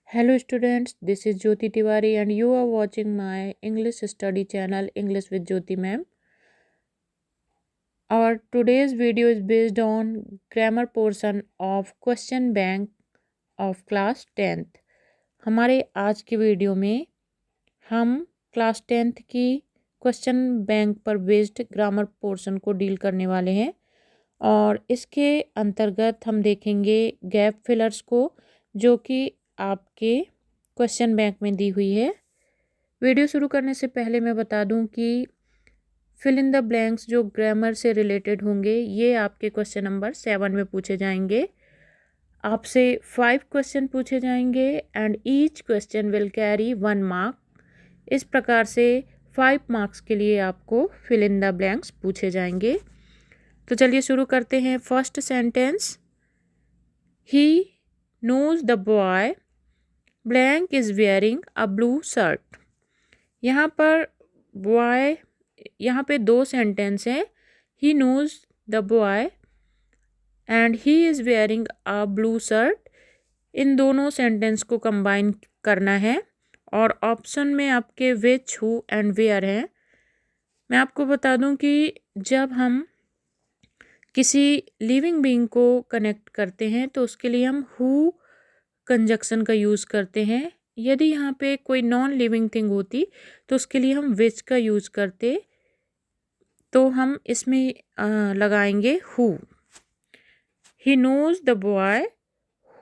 Hello students, this is Jyoti Tiwari and you are watching my English study channel English with Jyoti ma'am. Our today's video is based on grammar portion of question bank of class 10th. हमारे आज की video में हम class 10th की question bank पर based grammar portion को deal करने वाले हैं और इसके अंतर्गत हम देखेंगे गैप फिलर्स को जो कि आपके क्वेश्चन बैंक में दी हुई है। वीडियो शुरू करने से पहले मैं बता दूं कि फिल इन द ब्लैंक्स जो ग्रामर से रिलेटेड होंगे ये आपके क्वेश्चन नंबर 7 में पूछे जाएंगे। आपसे 5 क्वेश्चन पूछे जाएंगे and each question will carry 1 mark. इस प्रकार से 5 मार्क्स के लिए आपको फिल इन द ब्लैंक्स पूछे जाएंगे। तो चलिए शुरू करते हैं। First sentence, he knows the boy blank is wearing a blue shirt. यहाँ पर बॉय, यहाँ पे दो सेंटेंस हैं, he knows the boy and he is wearing a blue shirt. इन दोनों सेंटेंस को कंबाइन करना है और ऑप्शन में आपके विच, हु एंड वेयर हैं। मैं आपको बता दूं कि जब हम किसी लिविंग बीइंग को कनेक्ट करते हैं तो उसके लिए हम हु कंजक्शन का यूज़ करते हैं। यदि यहाँ पे कोई नॉन लिविंग थिंग होती तो उसके लिए हम विच का यूज़ करते, तो हम इसमें लगाएंगे who. He knows the boy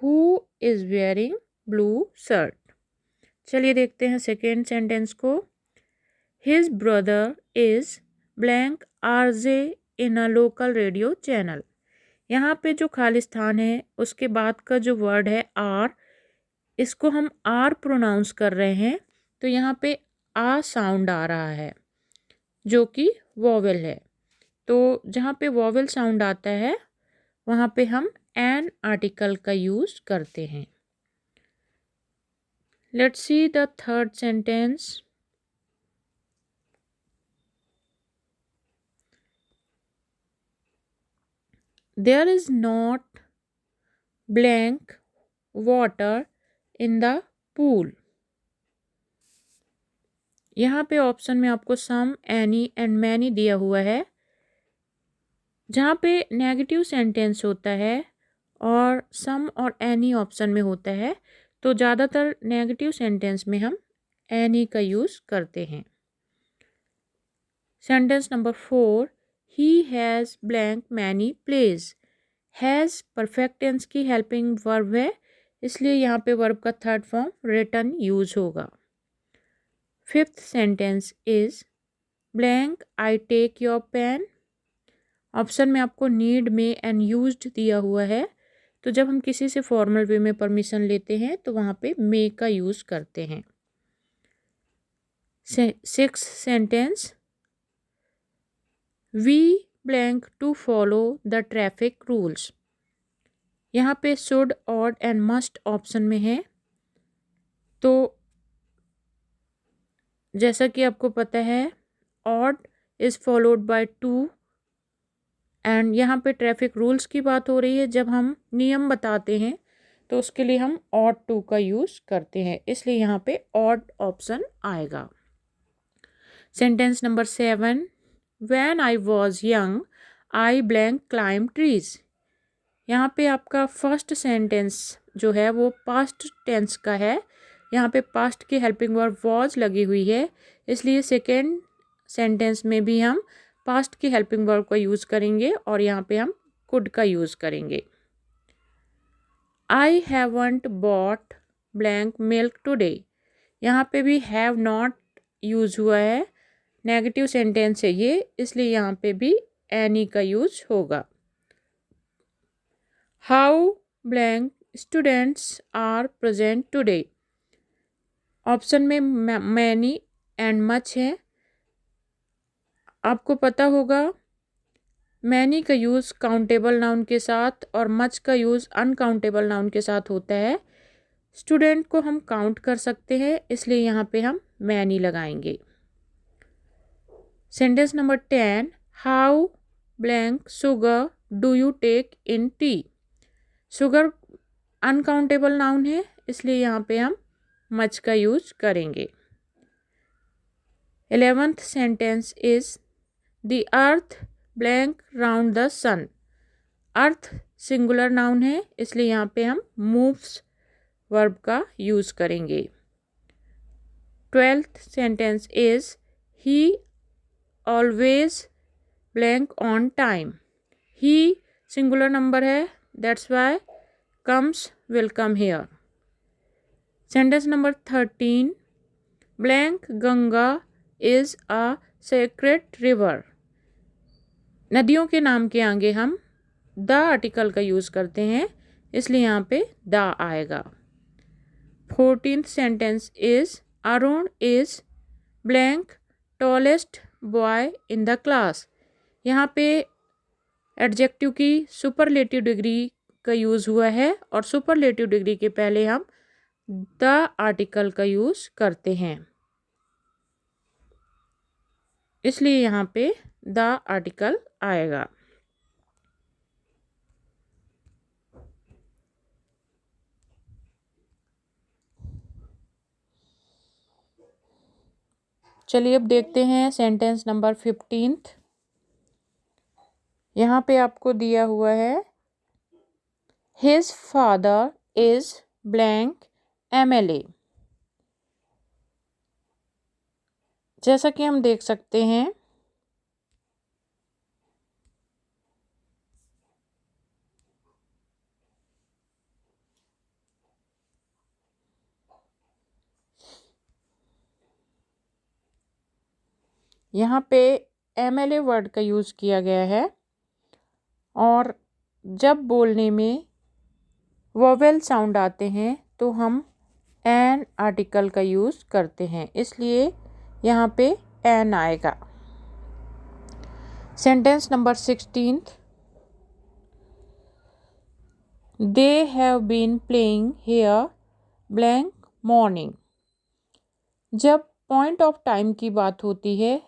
who is wearing blue shirt. चलिए देखते हैं सेकेंड सेंटेंस को। His brother is blank RJ in a local radio channel. यहाँ पे जो खालिस्तान है उसके बाद का जो वर्ड है आर, इसको हम आर प्रोनाउंस कर रहे हैं तो यहाँ पे आ साउंड आ रहा है जो कि वॉवेल है। तो जहाँ पे वॉवेल साउंड आता है वहाँ पे हम एन आर्टिकल का यूज़ करते हैं। Let's see the third sentence. There is not blank water in the pool. यहाँ पे ऑप्शन में आपको सम, एनी एंड मैनी दिया हुआ है। जहाँ पे नेगेटिव सेंटेंस होता है और सम और एनी ऑप्शन में होता है तो ज़्यादातर नेगेटिव सेंटेंस में हम एनी का यूज़ करते हैं। Sentence number 4, he has blank many plays. Has perfect tense की हेल्पिंग वर्ब है, इसलिए यहाँ पे वर्ब का थर्ड फॉर्म रिटर्न यूज होगा। Fifth sentence is blank I take your pen. Option में आपको नीड में एंड यूज्ड दिया हुआ है, तो जब हम किसी से फॉर्मल वे में परमिशन लेते हैं तो वहाँ पे मे का यूज़ करते हैं। Six sentence, we blank to follow the traffic rules. यहाँ पे should, odd and must option में है, तो जैसा कि आपको पता है odd is followed by to and यहाँ पे ट्रैफिक रूल्स की बात हो रही है। जब हम नियम बताते हैं तो उसके लिए हम ऑड टू का यूज़ करते हैं, इसलिए यहाँ पे ऑड ऑप्शन आएगा। Sentence number 7, when I was young I blank climb trees. यहाँ पे आपका फर्स्ट सेंटेंस जो है वो पास्ट टेंस का है। यहाँ पे पास्ट की हेल्पिंग वर्ब वॉज लगी हुई है, इसलिए सेकेंड सेंटेंस में भी हम पास्ट की हेल्पिंग वर्ब का यूज़ करेंगे और यहाँ पे हम कुड का यूज़ करेंगे। I haven't bought blank milk today. यहाँ पे भी हैव नॉट यूज़ हुआ है, नेगेटिव सेंटेंस है ये, इसलिए यहाँ पे भी एनी का यूज़ होगा। How blank students are present today. Option में मैनी एंड मच है। आपको पता होगा मैनी का यूज़ काउंटेबल नाउन के साथ और मच का यूज़ अनकाउंटेबल नाउन के साथ होता है। स्टूडेंट को हम काउंट कर सकते हैं, इसलिए यहाँ पे हम मैनी लगाएंगे। Sentence number 10, how blank sugar do you take in tea. Sugar uncountable noun है, इसलिए यहाँ पे हम मच का यूज करेंगे। 11th sentence is the earth blank round the sun. Earth singular noun है, इसलिए यहाँ पे हम मूव्स वर्ब का यूज करेंगे। 12th sentence is he always blank on time. He singular number है, that's why comes will come here. Sentence number 13, blank Ganga is a sacred river. नदियों के नाम के आगे हम द आर्टिकल का यूज करते हैं, इसलिए यहाँ पे द आएगा। 14th sentence is Arun is blank tallest boy in the class. यहाँ पे एडजेक्टिव की सुपरलेटिव डिग्री का यूज़ हुआ है और सुपरलेटिव डिग्री के पहले हम द आर्टिकल का यूज़ करते हैं, इसलिए यहाँ पे द आर्टिकल आएगा। चलिए अब देखते हैं सेंटेंस नंबर 15th। यहाँ पे आपको दिया हुआ है his father is blank MLA। जैसा कि हम देख सकते हैं यहाँ पे MLA वर्ड का यूज़ किया गया है और जब बोलने में वोवेल साउंड आते हैं तो हम एन आर्टिकल का यूज़ करते हैं, इसलिए यहाँ पे एन आएगा। Sentence number 16th, they have been playing here blank morning. जब पॉइंट ऑफ टाइम की बात होती है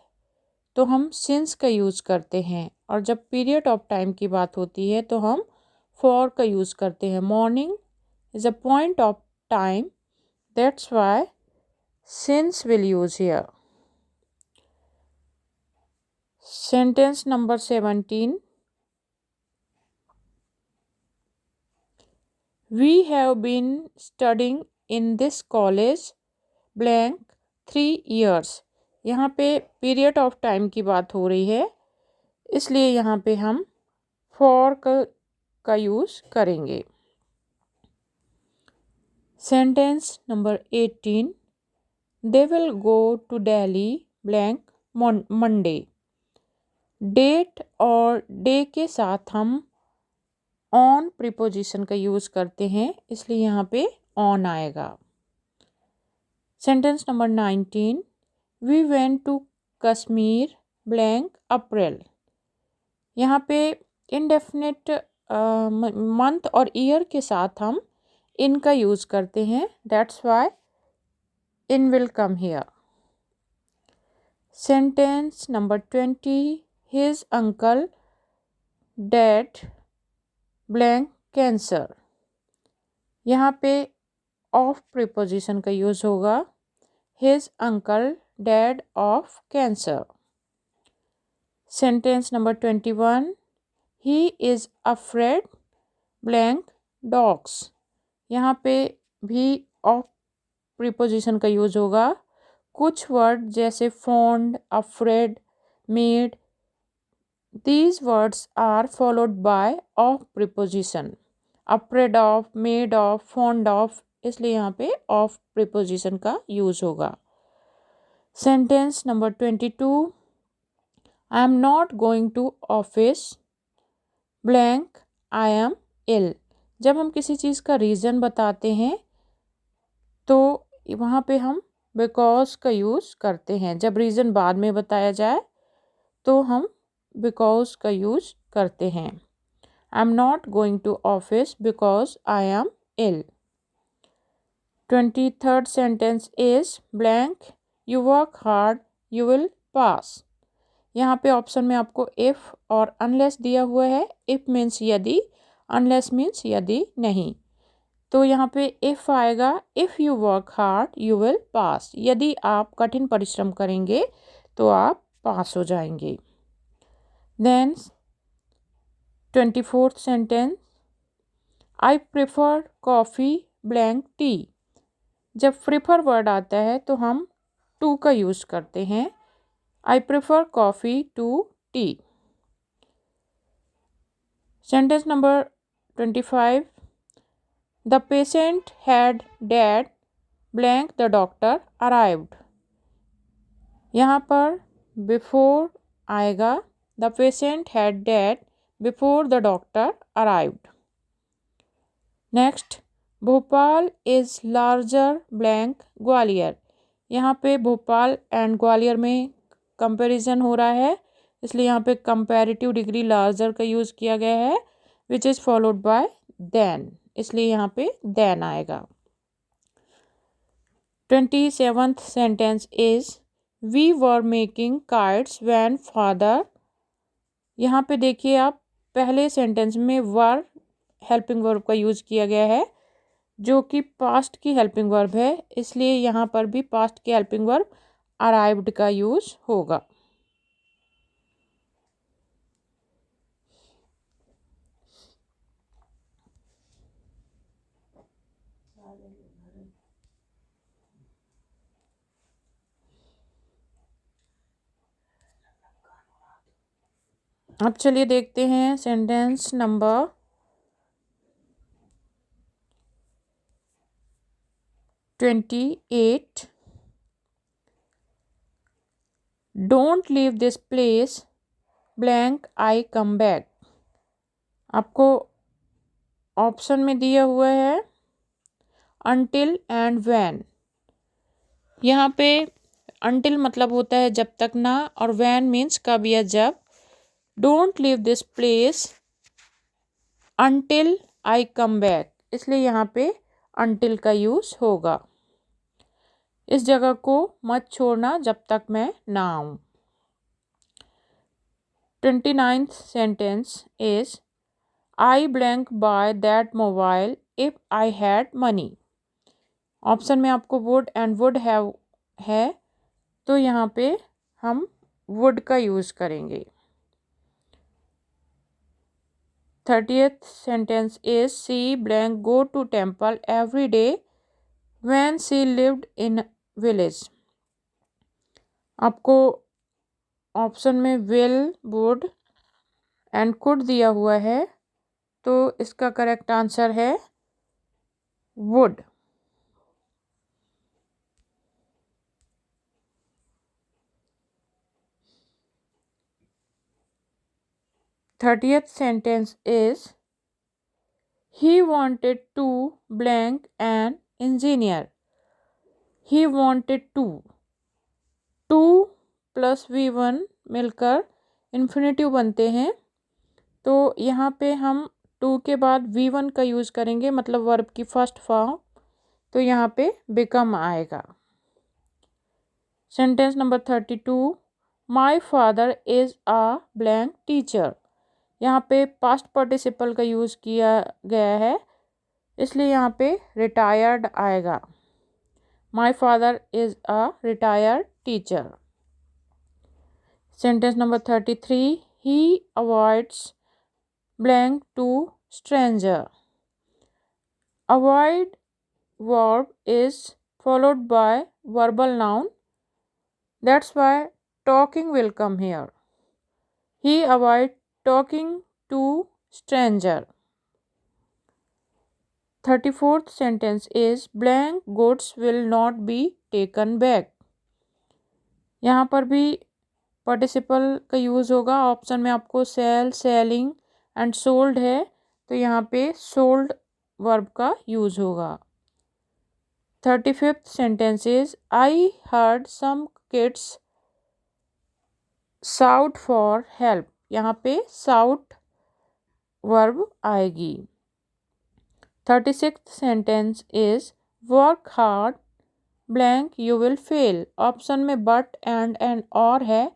तो हम सिंस का यूज़ करते हैं और जब पीरियड ऑफ टाइम की बात होती है तो हम फॉर का यूज़ करते हैं। Morning is a point of time, that's why since will use here. Sentence number 17, we have been studying in this college blank 3 years। यहाँ पे पीरियड ऑफ टाइम की बात हो रही है, इसलिए यहाँ पे हम फॉर का यूज़ करेंगे। Sentence number 18, they will go to Delhi blank Monday. Date और डे के साथ हम ऑन प्रीपोजिशन का यूज़ करते हैं, इसलिए यहाँ पे ऑन आएगा। Sentence number 19, we went to Kashmir blank April. यहाँ पे इनडेफिनेट मंथ और ईयर के साथ हम इन का यूज़ करते हैं, that's why in will come here. Sentence number 20, his uncle dead blank cancer. यहाँ पे ऑफ प्रीपोजिशन का यूज़ होगा, his uncle dead of cancer. Sentence number 21, he is afraid blank dogs. यहाँ पे भी ऑफ प्रीपोजिशन का यूज़ होगा। कुछ वर्ड जैसे fond, afraid, made, these words are followed by of preposition, afraid of, made of, fond of, इसलिए यहाँ पे of preposition का यूज होगा। Sentence number 22, I am not going to office blank I am ill। जब हम किसी चीज़ का reason बताते हैं तो वहाँ पे हम बिकॉज का यूज़ करते हैं। जब रीज़न बाद में बताया जाए तो हम बिकॉज का यूज करते हैं। I am not going to office because I am ill. 23rd sentence is blank you work hard you will pass. यहाँ पे ऑप्शन में आपको इफ़ और अनलेस दिया हुआ है। इफ़ मीन्स यदि, अनलेस मीन्स यदि नहीं। तो यहाँ पे इफ़ आएगा, if you work hard you will पास। यदि आप कठिन परिश्रम करेंगे तो आप पास हो जाएंगे। Then 24th sentence, I prefer coffee blank tea. जब प्रेफर वर्ड आता है तो हम टू का यूज़ करते हैं। I prefer coffee to tea. Sentence number 25, the patient had died blank the doctor arrived. यहाँ पर बिफोर आएगा, the patient had died before the doctor arrived. Next, Bhopal is larger blank Gwalior. यहाँ पे भोपाल एंड ग्वालियर में comparison हो रहा है, इसलिए यहाँ पे कंपैरेटिव डिग्री लार्जर का यूज़ किया गया है, which is followed by then, इसलिए यहाँ पे देन आएगा। 27th sentence is we were making kites when father. यहाँ पे देखिए आप, पहले सेंटेंस में वर हेल्पिंग वर्ब का यूज़ किया गया है जो कि पास्ट की हेल्पिंग वर्ब है, इसलिए यहाँ पर भी पास्ट की हेल्पिंग वर्ब अराइव्ड का यूज़ होगा। अब चलिए देखते हैं sentence number 28, don't leave this place blank I come back. आपको ऑप्शन में दिया हुआ है अनटिल एंड व्हेन। यहाँ पे अनटिल मतलब होता है जब तक ना, और व्हेन मीन्स कब या जब। Don't leave this place until I come back, इसलिए यहाँ पे अनटिल का यूज़ होगा। इस जगह को मत छोड़ना जब तक मैं ना आऊँ। 29th sentence is I blank by that mobile if I had money. Option में आपको वुड एंड वुड हैव है, तो यहाँ पे हम वुड का यूज़ करेंगे। 30th sentence is she blank go to temple every day when she lived in village. आपको ऑप्शन में विल, वुड एंड कुड दिया हुआ है, तो इसका करेक्ट आंसर है would. Thirtieth sentence is he wanted to blank an engineer. He wanted to plus V1 मिलकर infinitive बनते हैं, तो यहाँ पे हम टू के बाद V1 का यूज़ करेंगे, मतलब वर्ब की फर्स्ट फॉर्म, तो यहाँ पे बिकम आएगा। Sentence number 32, my father is a blank teacher. यहाँ पे पास्ट पार्टिसिपल का यूज़ किया गया है, इसलिए यहाँ पे रिटायर्ड आएगा। My father is a retired teacher. Sentence number 33, he avoids blank to stranger. Avoid verb is followed by verbal noun, that's why talking will come here. He avoid talking to stranger. 34th sentence is blank goods will not be taken back. यहाँ पर भी participle का use होगा। Option में आपको cell, selling and sold है, तो यहाँ पे सोल्ड वर्ब का यूज़ होगा। 35th sentence is I heard some kids shout for help। यहाँ पे shout वर्ब आएगी। 36th sentence is work hard blank you will fail। Option में but and और है,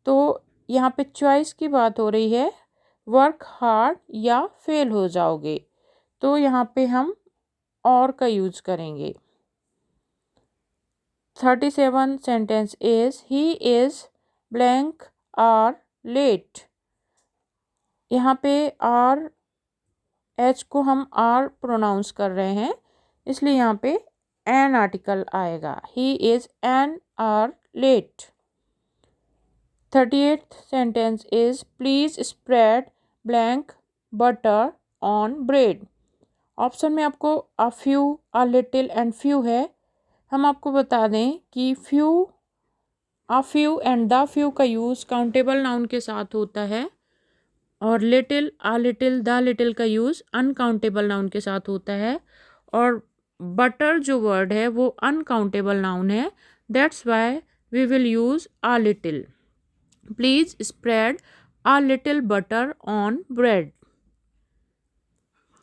तो यहाँ पे चॉइस की बात हो रही है, वर्क हार्ड या फेल हो जाओगे, तो यहाँ पे हम और का यूज करेंगे। 37 sentence is he is blank hour late. यहाँ पे आर एच को हम आर प्रोनाउंस कर रहे हैं, इसलिए यहाँ पे एन आर्टिकल आएगा। He is an hour late. 38th sentence is please spread blank butter on bread. Option में आपको a few, a little and few है। हम आपको बता दें कि few, a few and the few का यूज़ काउंटेबल नाउन के साथ होता है और little, a little, the little का यूज़ अनकाउंटेबल नाउन के साथ होता है। और बटर जो वर्ड है वो अनकाउंटेबल नाउन है, that's why we will use a little. Please spread a little butter on bread.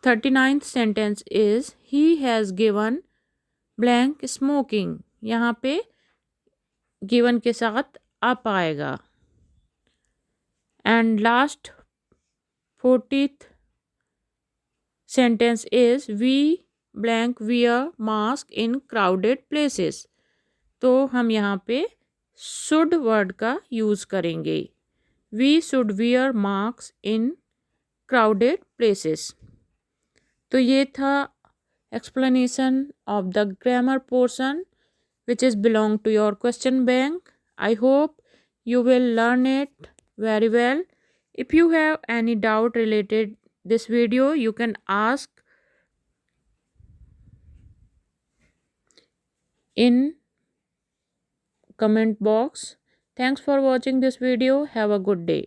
39th sentence is he has given blank smoking. यहाँ पे गिवन के साथ अप आएगा। And last 40th sentence is we blank wear mask in crowded places. तो हम यहाँ पे should word का यूज़ करेंगे। We should wear mask in crowded places. तो ये था explanation of the grammar portion which is belong to your question bank. I hope you will learn it very well. If you have any doubt related this video, you can ask in comment box. Thanks for watching this video. Have a good day.